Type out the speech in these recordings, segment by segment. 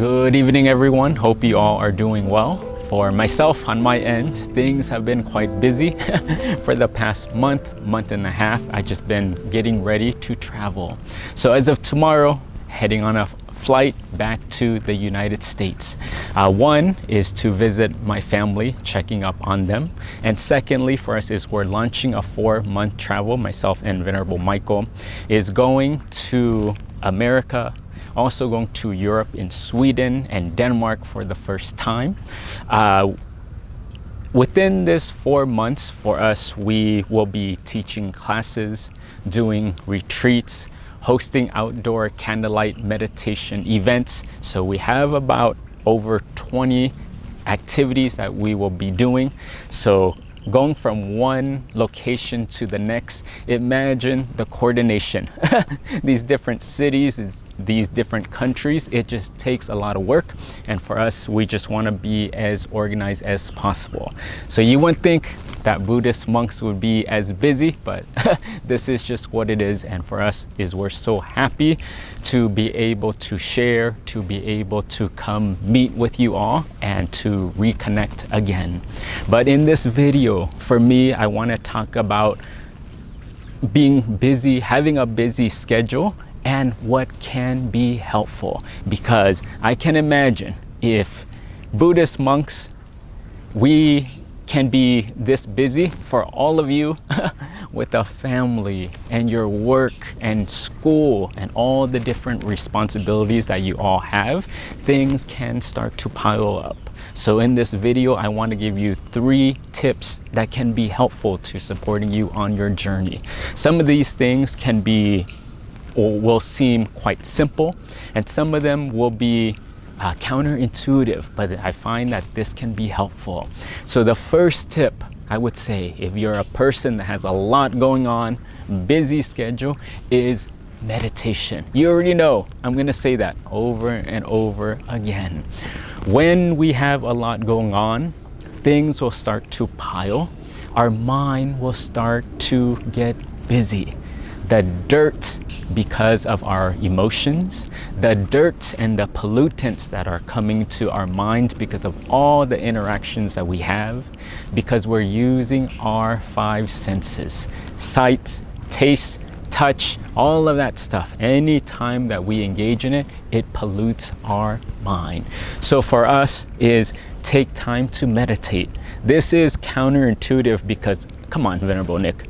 Good evening, everyone. Hope you all are doing well. For myself, on my end, things have been quite busy for the past month and a half. I've just been getting ready to travel. So as of tomorrow, heading on a flight back to the United States. One is to visit my family, checking up on them. And secondly, for us is we're launching a 4-month travel. Myself and Venerable Michael is going to America, also going to Europe in Sweden and Denmark for the first time. Within this 4 months for us, we will be teaching classes, doing retreats, hosting outdoor candlelight meditation events. So we have about over 20 activities that we will be doing. So going from one location to the next, imagine the coordination. These different cities, these different countries, it just takes a lot of work. And for us, we just want to be as organized as possible. So you wouldn't think that Buddhist monks would be as busy, but this is just what it is. And for us is we're so happy to be able to share, to be able to come meet with you all and to reconnect again. But in this video, for me, I want to talk about being busy, having a busy schedule, and what can be helpful. Because I can imagine if Buddhist monks, we can be this busy, for all of you with a family and your work and school and all the different responsibilities that you all have, things can start to pile up. So in this video, I want to give you 3 tips that can be helpful to supporting you on your journey. Some of these things can be or will seem quite simple, and some of them will be counterintuitive, but I find that this can be helpful. So the first tip, I would say, if you're a person that has a lot going on, busy schedule, is meditation. You already know, I'm gonna say that over and over again. When we have a lot going on, things will start to pile. Our mind will start to get busy. The dirt, because of our emotions, the dirt and the pollutants that are coming to our mind because of all the interactions that we have, because we're using our 5 senses, sight, taste, touch, all of that stuff. Anytime that we engage in it, it pollutes our mind. So for us is take time to meditate. This is counterintuitive because, come on, Venerable Nick,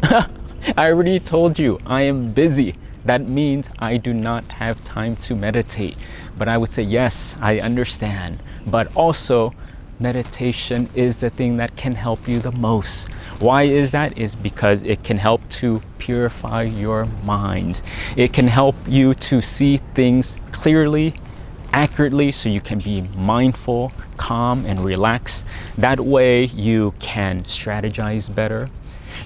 I already told you I am busy. That means I do not have time to meditate. But I would say, yes, I understand. But also, meditation is the thing that can help you the most. Why is that? Is because it can help to purify your mind. It can help you to see things clearly, accurately, so you can be mindful, calm, and relaxed. That way you can strategize better.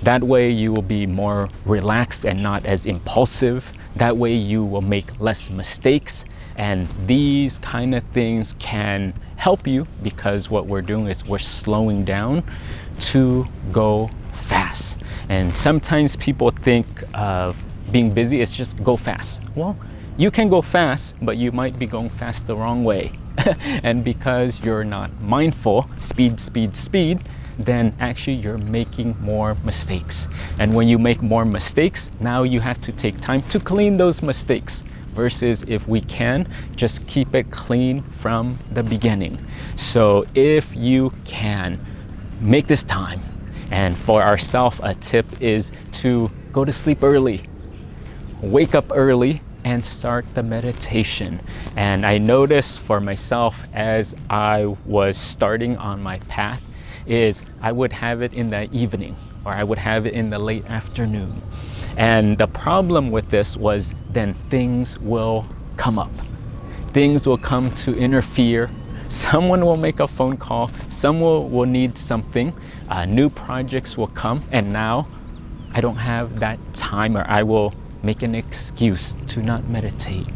That way you will be more relaxed and not as impulsive. That way you will make less mistakes. And these kind of things can help you because what we're doing is we're slowing down to go fast. And sometimes people think of being busy is just go fast. Well, you can go fast, but you might be going fast the wrong way. And because you're not mindful, speed, then actually you're making more mistakes. And when you make more mistakes, now you have to take time to clean those mistakes, versus if we can, just keep it clean from the beginning. So if you can, make this time. And for ourselves, a tip is to go to sleep early, wake up early, and start the meditation. And I noticed for myself as I was starting on my path, is I would have it in the evening or I would have it in the late afternoon. And the problem with this was then things will come up. Things will come to interfere. Someone will make a phone call. Someone will need something. New projects will come. And now I don't have that time, or I will make an excuse to not meditate.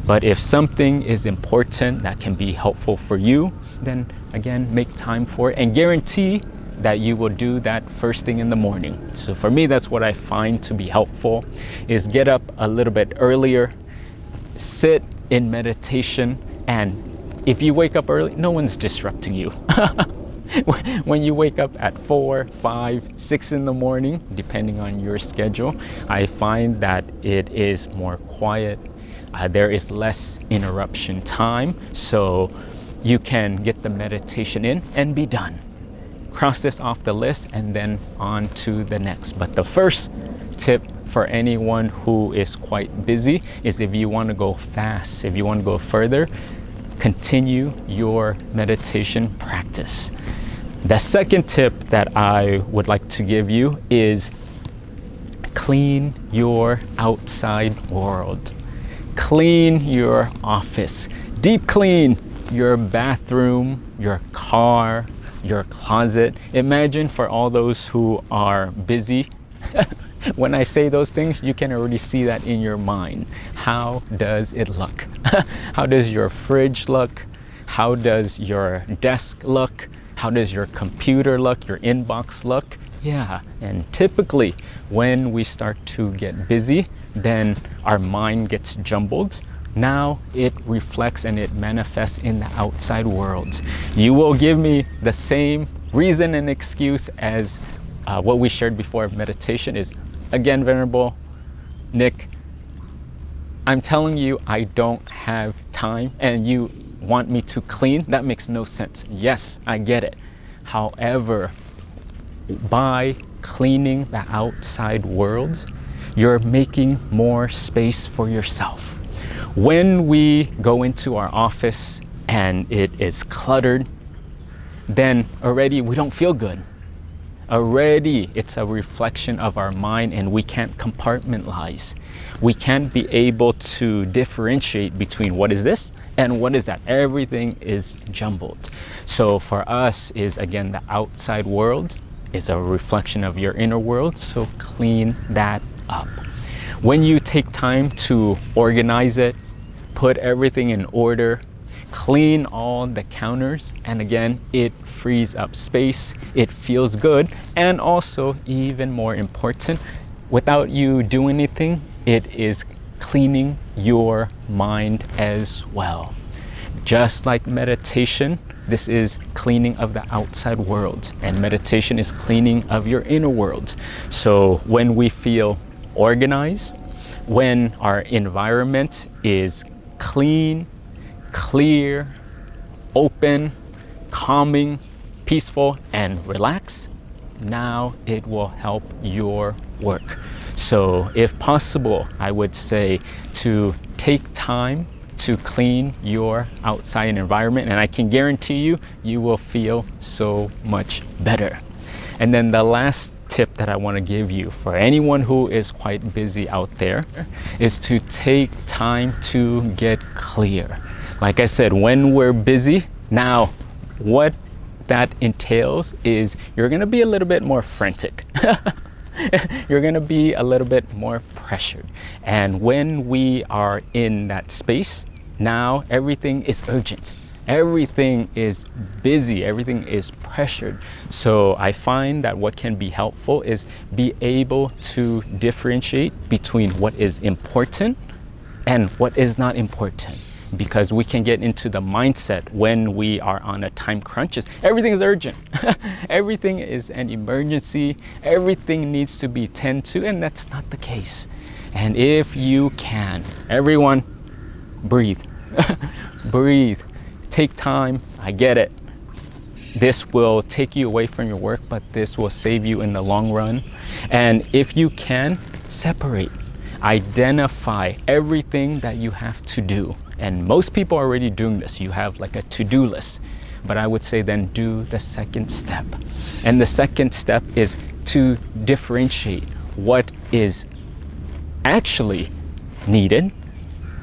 But if something is important that can be helpful for you, then again, make time for it and guarantee that you will do that first thing in the morning. So for me, that's what I find to be helpful, is get up a little bit earlier, sit in meditation, and If you wake up early, no one's disrupting you. When you wake up at 4, 5, 6 in the morning, depending on your schedule, I find that it is more quiet. There is less interruption time, so you can get the meditation in and be done. Cross this off the list and then on to the next. But the first tip for anyone who is quite busy is, if you want to go fast, if you want to go further, continue your meditation practice. The second tip that I would like to give you is clean your outside world. Clean your office. Deep clean your bathroom, your car, your closet. Imagine, for all those who are busy, when I say those things, you can already see that in your mind. How does it look? How does your fridge look? How does your desk look? How does your computer look? Your inbox look? Yeah, and typically when we start to get busy, then our mind gets jumbled. Now it reflects and it manifests in the outside world. You will give me the same reason and excuse as what we shared before of meditation is, again, Venerable Nick, I'm telling you I don't have time and you want me to clean? That makes no sense. Yes, I get it. However, by cleaning the outside world, you're making more space for yourself. When we go into our office and it is cluttered, then already we don't feel good. Already it's a reflection of our mind and we can't compartmentalize. We can't be able to differentiate between what is this and what is that. Everything is jumbled. So for us is, again, the outside world is a reflection of your inner world, so clean that up. When you take time to organize it, put everything in order, clean all the counters, and again, it frees up space, it feels good, and also, even more important, without you doing anything, it is cleaning your mind as well. Just like meditation, this is cleaning of the outside world, and meditation is cleaning of your inner world. So when we feel organized, when our environment is clean, clear, open, calming, peaceful, and relaxed, now it will help your work. So if possible, I would say to take time to clean your outside environment, and I can guarantee you, you will feel so much better. And then the last tip that I want to give you for anyone who is quite busy out there is to take time to get clear. Like I said, when we're busy, now what that entails is you're going to be a little bit more frantic. You're going to be a little bit more pressured. And when we are in that space, now everything is urgent. Everything is busy, everything is pressured. So I find that what can be helpful is be able to differentiate between what is important and what is not important. Because we can get into the mindset when we are on a time crunch is everything is urgent. Everything is an emergency. Everything needs to be tended to, and that's not the case. And if you can, everyone, breathe. Breathe. Take time. I get it. This will take you away from your work, but this will save you in the long run. And if you can, separate. Identify everything that you have to do. And most people are already doing this. You have like a to-do list. But I would say then do the second step. And the second step is to differentiate what is actually needed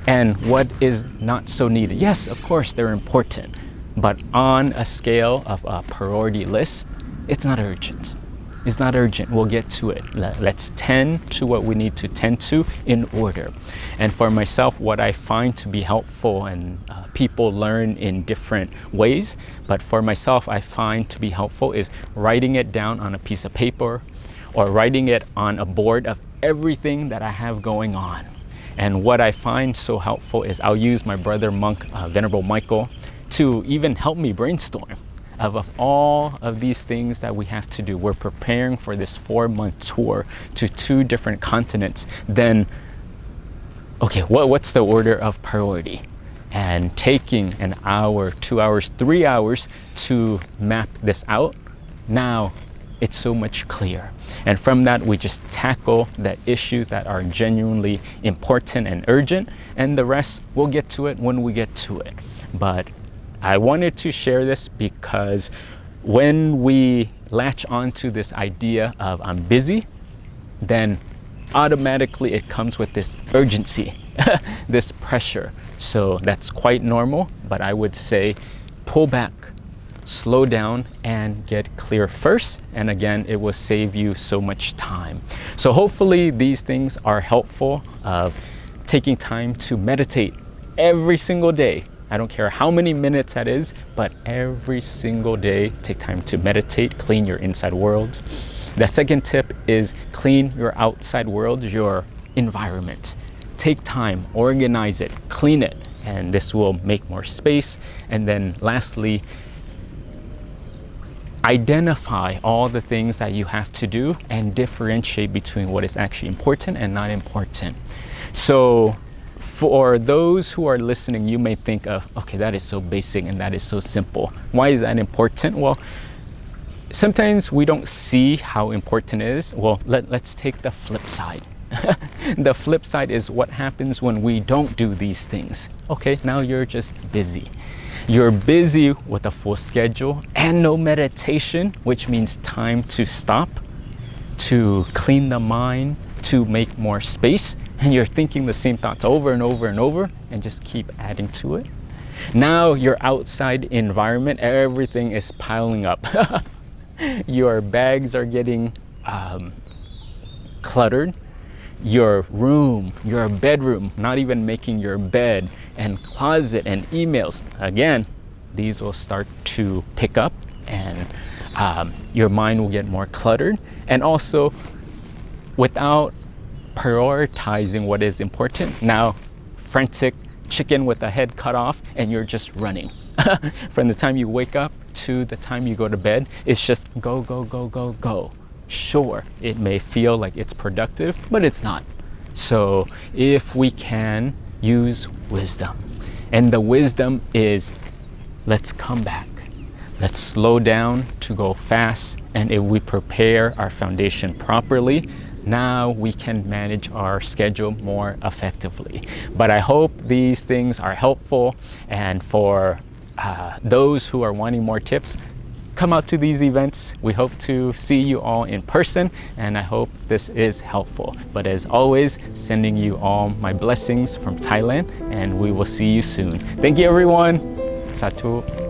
and what is not so needed. Yes, of course, they're important. But on a scale of a priority list, it's not urgent. It's not urgent. We'll get to it. Let's tend to what we need to tend to in order. And for myself, what I find to be helpful, and people learn in different ways, but for myself, I find to be helpful is writing it down on a piece of paper or writing it on a board of everything that I have going on. And what I find so helpful is I'll use my brother monk, Venerable Michael. to even help me brainstorm of all of these things that we have to do. We're preparing for this 4-month tour to 2 different continents. Then, okay, what's the order of priority? And taking an hour, 2 hours, 3 hours to map this out, now it's so much clearer. And from that, we just tackle the issues that are genuinely important and urgent, and the rest, we'll get to it when we get to it. But I wanted to share this because when we latch onto this idea of I'm busy, then automatically it comes with this urgency, this pressure. So that's quite normal, but I would say pull back, slow down, and get clear first. And again, it will save you so much time. So hopefully these things are helpful of taking time to meditate every single day. I don't care how many minutes that is, but every single day, take time to meditate, clean your inside world. The second tip is clean your outside world, your environment. Take time, organize it, clean it, and this will make more space. And then lastly, identify all the things that you have to do and differentiate between what is actually important and not important. So for those who are listening, you may think of, okay, that is so basic and that is so simple. Why is that important? Well, sometimes we don't see how important it is. Well, let's take the flip side. The flip side is what happens when we don't do these things. Okay, now you're just busy. You're busy with a full schedule and no meditation, which means time to stop, to clean the mind, to make more space, and you're thinking the same thoughts over and over and over and just keep adding to it. Now your outside environment, everything is piling up. Your bags are getting cluttered. Your room, your bedroom, not even making your bed, and closet and emails, again, these will start to pick up, and your mind will get more cluttered. And also, without prioritizing what is important, now frantic chicken with a head cut off, and you're just running. From the time you wake up to the time you go to bed, it's just go, go, go, go, go. Sure, it may feel like it's productive, but it's not. So if we can use wisdom, and the wisdom is, let's come back. Let's slow down to go fast. And if we prepare our foundation properly, now we can manage our schedule more effectively. But I hope these things are helpful. And for those who are wanting more tips, come out to these events. We hope to see you all in person, and I hope this is helpful. But as always, sending you all my blessings from Thailand, and we will see you soon. Thank you, everyone. Satu.